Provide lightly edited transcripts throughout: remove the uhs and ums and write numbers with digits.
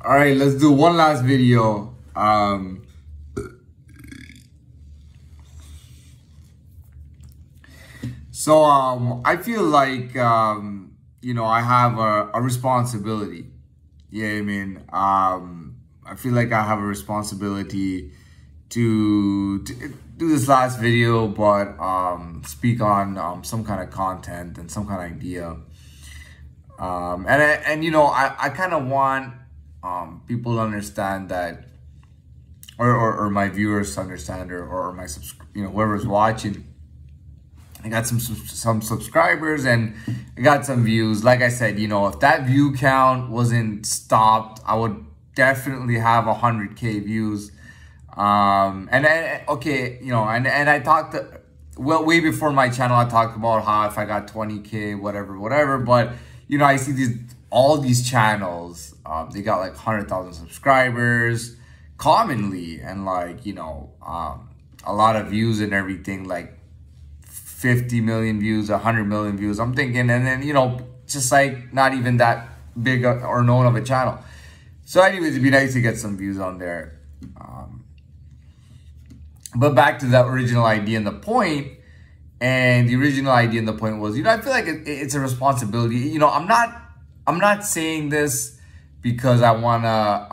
All right, let's do one last video. I feel like, I have a responsibility. Yeah, I mean, I feel like I have a responsibility to do this last video, but speak on some kind of content and some kind of idea. I kind of want people to understand that, or my viewers to understand, or my whoever's watching. I got some subscribers and I got some views. Like I said, if that view count wasn't stopped, I would definitely have 100K views. And I talked way before my channel. I talked about how if I got 20K, whatever. But I see all these channels. They got like 100,000 subscribers commonly, and a lot of views and everything, like 50 million views, 100 million views. I'm thinking, and then, just like not even that big or known of a channel. So anyways, it'd be nice to get some views on there. But back to the original idea and the point. And the original idea and the point was, I feel like it's a responsibility. I'm not saying this because I wanna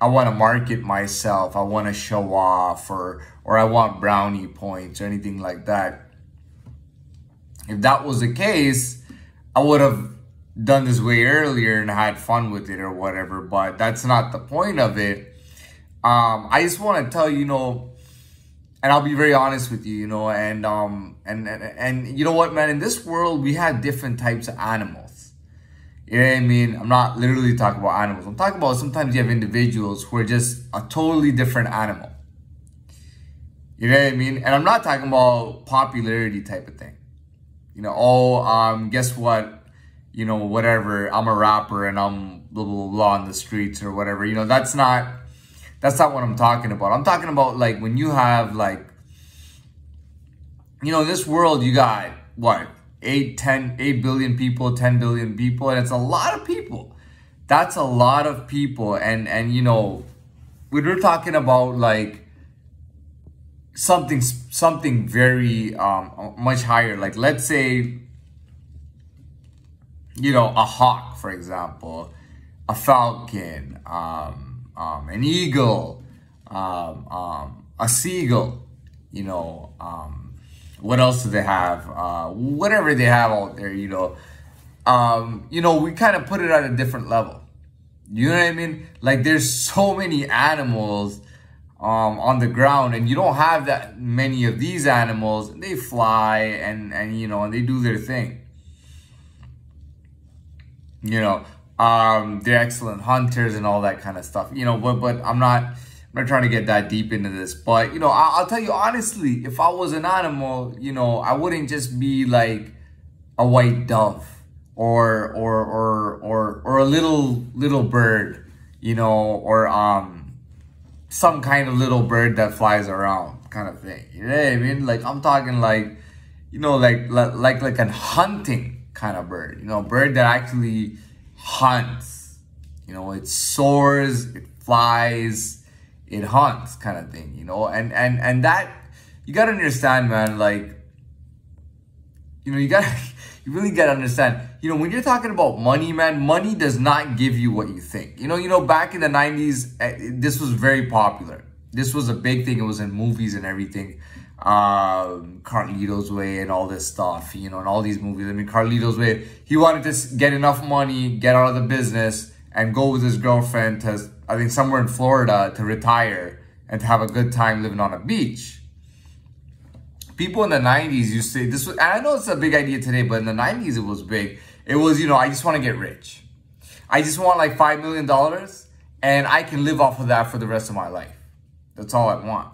market myself. I wanna show off, or I want brownie points or anything like that. If that was the case, I would have done this way earlier and had fun with it or whatever. But that's not the point of it. I just want to tell you, and I'll be very honest with you, and you know what, man, in this world, we have different types of animals. You know what I mean? I'm not literally talking about animals. I'm talking about sometimes you have individuals who are just a totally different animal. You know what I mean? And I'm not talking about popularity type of thing. Guess what? Whatever, I'm a rapper and I'm blah, blah, blah on the streets or whatever. That's not what I'm talking about. I'm talking about like when you have like, in this world, you got what? 8 billion people, 10 billion people, and it's a lot of people. That's a lot of people. And we're talking about like something very much higher. Like, let's say, a hawk, for example, a falcon, an eagle, a seagull, what else do they have? Whatever they have out there, we kind of put it at a different level. You know what I mean? Like, there's so many animals on the ground, and you don't have that many of these animals. They fly and they do their thing. They're excellent hunters and all that kind of stuff. But I'm not trying to get that deep into this. But I'll tell you honestly, if I was an animal, I wouldn't just be like a white dove or a little bird, or some kind of little bird that flies around kind of thing. You know what I mean? Like, I'm talking like, like a hunting kind of bird, bird that actually hunts. It soars, it flies, it hunts kind of thing, and that, you gotta understand, man, like, you really gotta understand, when you're talking about money, man, money does not give you what you think. Back in the 90s, this was very popular. This was a big thing. It was in movies and everything. Carlito's Way and all this stuff, and all these movies. I mean, Carlito's Way, he wanted to get enough money, get out of the business, and go with his girlfriend to, I think, somewhere in Florida to retire and to have a good time living on a beach. People in the 90s used to say this was, and I know it's a big idea today, but in the 90s it was big. It was, I just want to get rich. I just want like $5 million and I can live off of that for the rest of my life. That's all I want.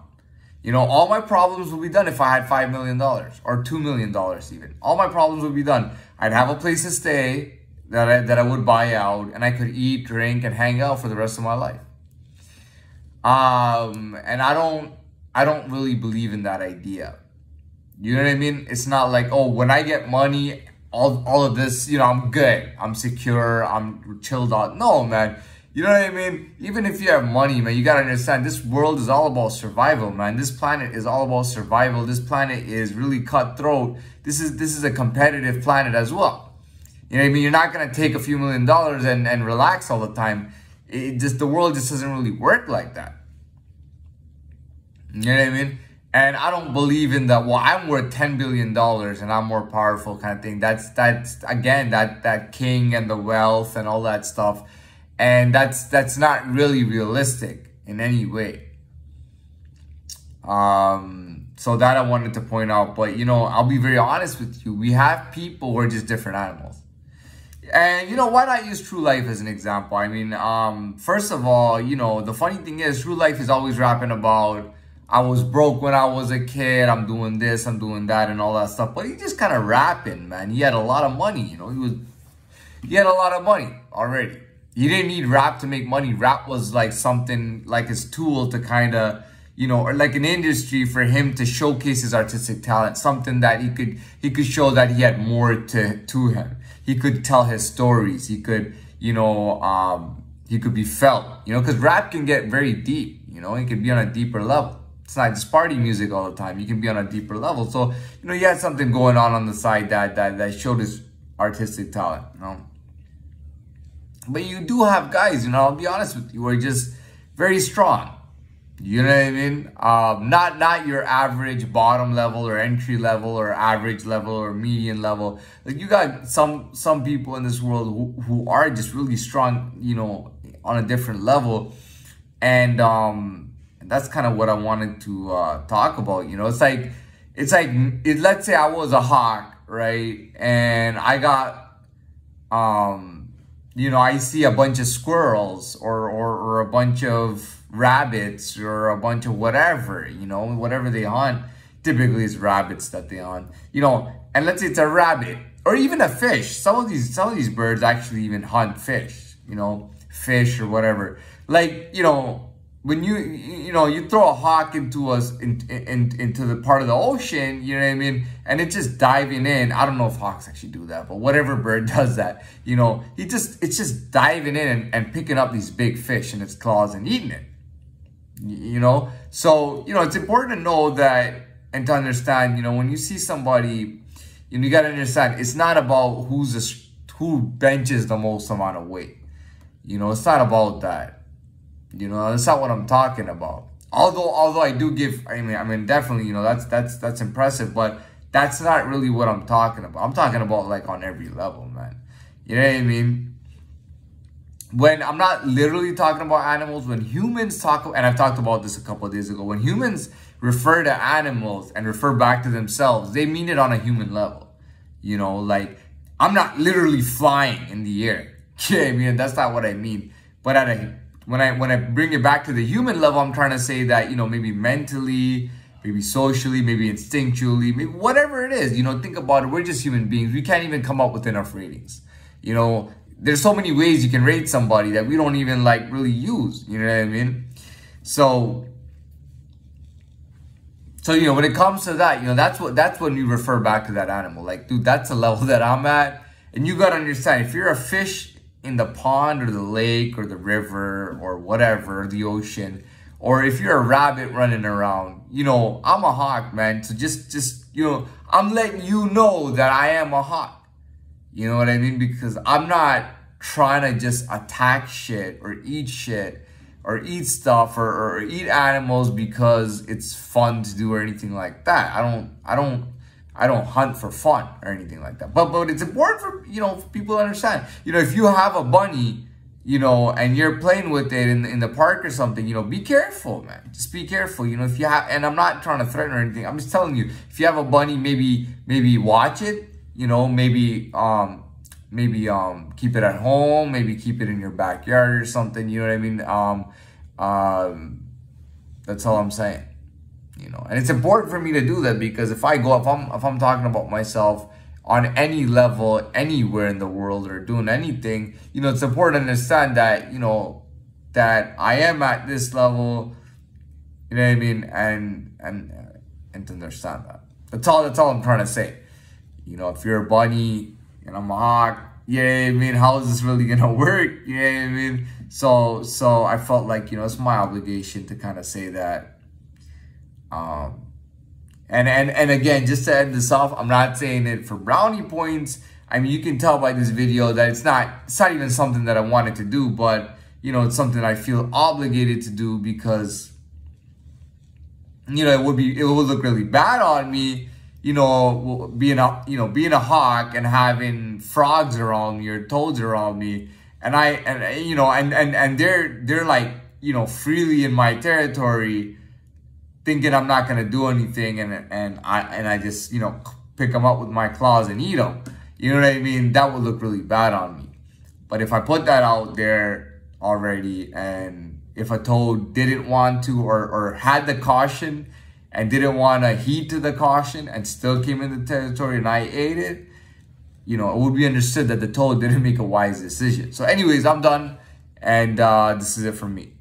All my problems would be done if I had $5 million or $2 million even. All my problems would be done. I'd have a place to stay that I would buy out, and I could eat, drink, and hang out for the rest of my life. And I don't really believe in that idea. You know what I mean? It's not like, oh, when I get money, all of this, I'm good. I'm secure. I'm chilled out. No, man. You know what I mean? Even if you have money, man, you gotta understand this world is all about survival, man. This planet is all about survival. This planet is really cutthroat. This is a competitive planet as well. You know what I mean? You're not gonna take a few $1 million and relax all the time. The world just doesn't really work like that. You know what I mean? And I don't believe in that, well, I'm worth $10 billion and I'm more powerful kind of thing. That's again, that king and the wealth and all that stuff. And that's not really realistic in any way. So that I wanted to point out. But, you know, I'll be very honest with you. We have people who are just different animals. And, you know, why not use True Life as an example? I mean, first of all, you know, the funny thing is True Life is always rapping about, I was broke when I was a kid, I'm doing this, I'm doing that, and all that stuff. But he just kind of rapping, man. He had a lot of money, you know. He had a lot of money already. He didn't need rap to make money. Rap was like something, like his tool to kind of, you know, or like an industry for him to showcase his artistic talent. Something that he could show that he had more to him. He could tell his stories. He could, you know, he could be felt, you know, because rap can get very deep, you know. It can be on a deeper level. It's not just party music all the time. You can be on a deeper level. So, you know, he had something going on the side that showed his artistic talent, you know. But you do have guys, you know, I'll be honest with you, who are just very strong. You know what I mean? Not your average bottom level or entry level or average level or median level. Like, you got some people in this world who are just really strong, you know, on a different level. And that's kind of what I wanted to talk about. You know, it's like let's say I was a hawk, right? And I got you know, I see a bunch of squirrels or a bunch of rabbits or a bunch of whatever, you know, whatever they hunt. Typically it's rabbits that they hunt, you know, and let's say it's a rabbit or even a fish. Some of these birds actually even hunt fish, you know, fish or whatever. Like, you know, when you throw a hawk into the part of the ocean, you know what I mean, and it's just diving in. I don't know if hawks actually do that, but whatever bird does that, you know, it's just diving in and picking up these big fish in its claws and eating it. You know, so, you know, it's important to know that and to understand, you know, when you see somebody, you know, you got to understand it's not about who benches the most amount of weight. You know, it's not about that. You know, that's not what I'm talking about. Although I do give, I mean, definitely, you know, that's impressive, but that's not really what I'm talking about. I'm talking about like on every level, man. You know what I mean? When I'm not literally talking about animals, when humans talk, and I've talked about this a couple of days ago, when humans refer to animals and refer back to themselves, they mean it on a human level. You know, like, I'm not literally flying in the air. You know what I mean? That's not what I mean. But when I bring it back to the human level, I'm trying to say that, you know, maybe mentally, maybe socially, maybe instinctually, maybe whatever it is, you know, think about it. We're just human beings. We can't even come up with enough ratings. You know, there's so many ways you can rate somebody that we don't even like really use. You know what I mean? So, you know, when it comes to that, you know, that's when you refer back to that animal. Like, dude, that's the level that I'm at. And you got to understand, if you're a fish in the pond or the lake or the river or whatever, the ocean, or if you're a rabbit running around, you know, I'm a hawk, man. So just, you know, I'm letting you know that I am a hawk. You know what I mean? Because I'm not trying to just attack shit or eat stuff or eat animals because it's fun to do or anything like that. I don't hunt for fun or anything like that. But it's important for, you know, for people to understand. You know, if you have a bunny, you know, and you're playing with it in the park or something, you know, be careful, man. Just be careful. You know, if you have, and I'm not trying to threaten or anything. I'm just telling you, if you have a bunny, maybe watch it. You know, maybe keep it at home. Maybe keep it in your backyard or something. You know what I mean? That's all I'm saying. You know, and it's important for me to do that because if I'm talking about myself on any level, anywhere in the world or doing anything, you know, it's important to understand that, you know, that I am at this level, you know what I mean? And to understand that. That's all I'm trying to say. You know, if you're a bunny and I'm a hawk, you know what I mean? How is this really gonna work? You know what I mean? So I felt like, you know, it's my obligation to kind of say that. And again, just to end this off, I'm not saying it for brownie points. I mean, you can tell by this video that it's not even something that I wanted to do, but, you know, it's something I feel obligated to do because, you know, it would look really bad on me, you know, being a hawk and having frogs around me or toads around me. And they're like, you know, freely in my territory, thinking I'm not gonna do anything, and I just, you know, pick them up with my claws and eat them. You know what I mean? That would look really bad on me. But if I put that out there already, and if a toad didn't want to or had the caution and didn't want to heed to the caution and still came in the territory and I ate it, you know, it would be understood that the toad didn't make a wise decision. So anyways, I'm done. And this is it from me.